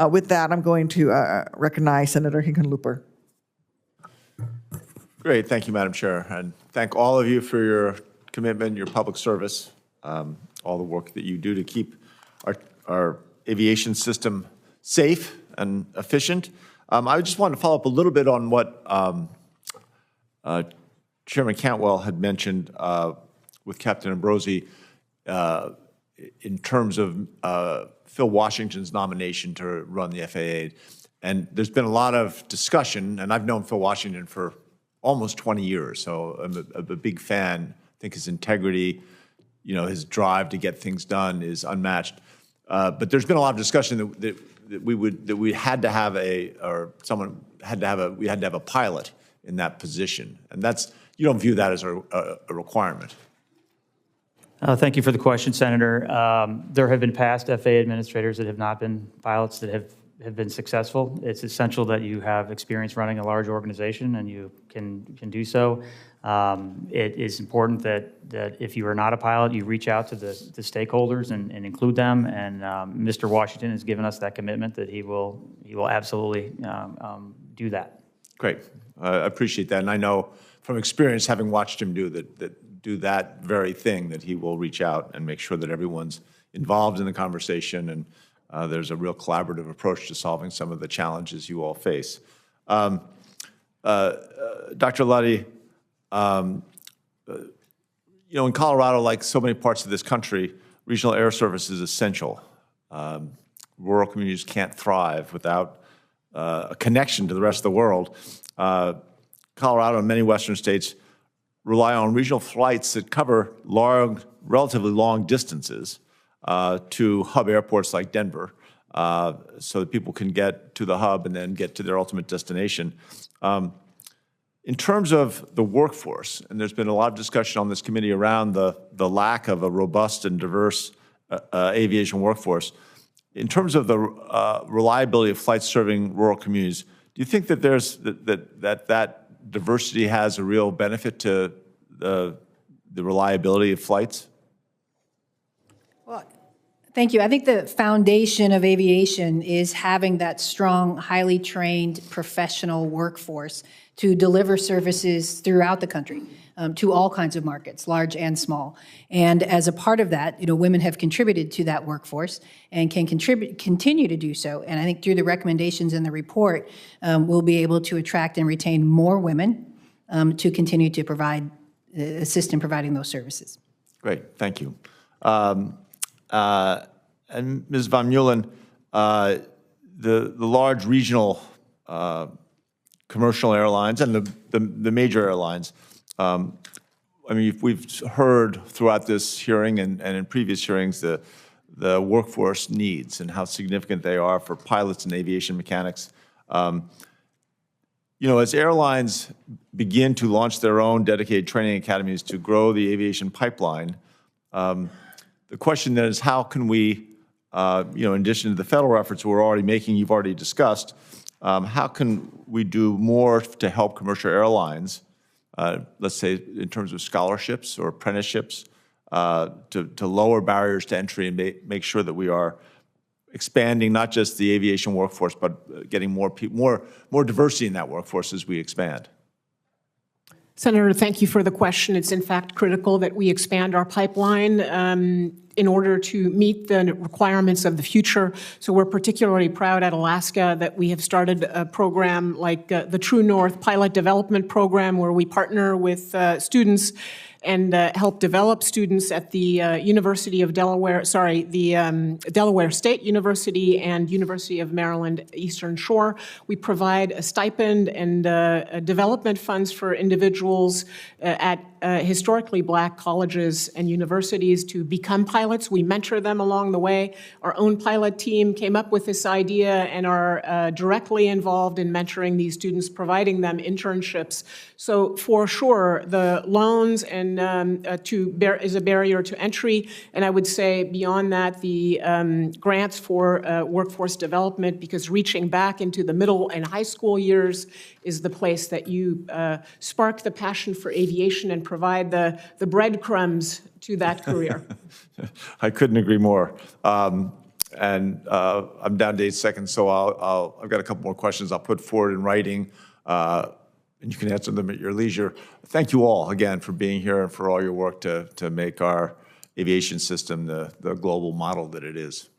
With that, I'm going to recognize Senator Hickenlooper. Great. Thank you, Madam Chair. And thank all of you for your commitment, your public service, all the work that you do to keep our aviation system safe and efficient. I just wanted to follow up a little bit on what Chairman Cantwell had mentioned with Captain Ambrosi in terms of Phil Washington's nomination to run the FAA. And there's been a lot of discussion, and I've known Phil Washington for almost 20 years, so I'm a big fan. I think his integrity, his drive to get things done is unmatched. But there's been a lot of discussion that we had to have a pilot in that position, and you don't view that as a requirement. Thank you for the question, Senator. There have been past FAA administrators that have not been pilots that have been successful. It's essential that you have experience running a large organization, and you can do so. It is important that if you are not a pilot, you reach out to the stakeholders and include them. And Mr. Washington has given us that commitment that he will absolutely do that. Great, I appreciate that, and I know from experience, having watched him do that very thing, that he will reach out and make sure that everyone's involved in the conversation, and there's a real collaborative approach to solving some of the challenges you all face. Dr. Luddy, in Colorado, like so many parts of this country, regional air service is essential. Rural communities can't thrive without a connection to the rest of the world. Colorado and many Western states rely on regional flights that cover relatively long distances to hub airports like Denver, so that people can get to the hub and then get to their ultimate destination. In terms of the workforce, and there's been a lot of discussion on this committee around the lack of a robust and diverse aviation workforce. In terms of the reliability of flights serving rural communities, do you think that that diversity has a real benefit to the reliability of flights? Well, thank you. I think the foundation of aviation is having that strong, highly trained professional workforce to deliver services throughout the country to all kinds of markets, large and small. And as a part of that, women have contributed to that workforce and can continue to do so. And I think through the recommendations in the report, we'll be able to attract and retain more women to continue to assist in providing those services. Great, thank you. And Ms. Van Meulen, the large regional commercial airlines and the major airlines, we've heard throughout this hearing and in previous hearings the workforce needs and how significant they are for pilots and aviation mechanics. As airlines begin to launch their own dedicated training academies to grow the aviation pipeline, the question then is how can we, in addition to the federal efforts we're already making, you've already discussed, how can we do more to help commercial airlines, let's say in terms of scholarships or apprenticeships, to lower barriers to entry and make sure that we are expanding not just the aviation workforce, but getting more diversity in that workforce as we expand? Senator, thank you for the question. It's in fact critical that we expand our pipeline in order to meet the requirements of the future. So we're particularly proud at Alaska that we have started a program like the True North Pilot Development Program, where we partner with students and help develop students at the University of Delaware, the Delaware State University and University of Maryland Eastern Shore. We provide a stipend and development funds for individuals at historically Black colleges and universities to become pilots. We mentor them along the way. Our own pilot team came up with this idea and are directly involved in mentoring these students, providing them internships. So for sure, the loans and is a barrier to entry, and I would say beyond that, the grants for workforce development, because reaching back into the middle and high school years is the place that you spark the passion for aviation and provide the breadcrumbs to that career. I couldn't agree more. And I'm down to 8 seconds, so I've got a couple more questions I'll put forward in writing, and you can answer them at your leisure. Thank you all, again, for being here and for all your work to make our aviation system the global model that it is.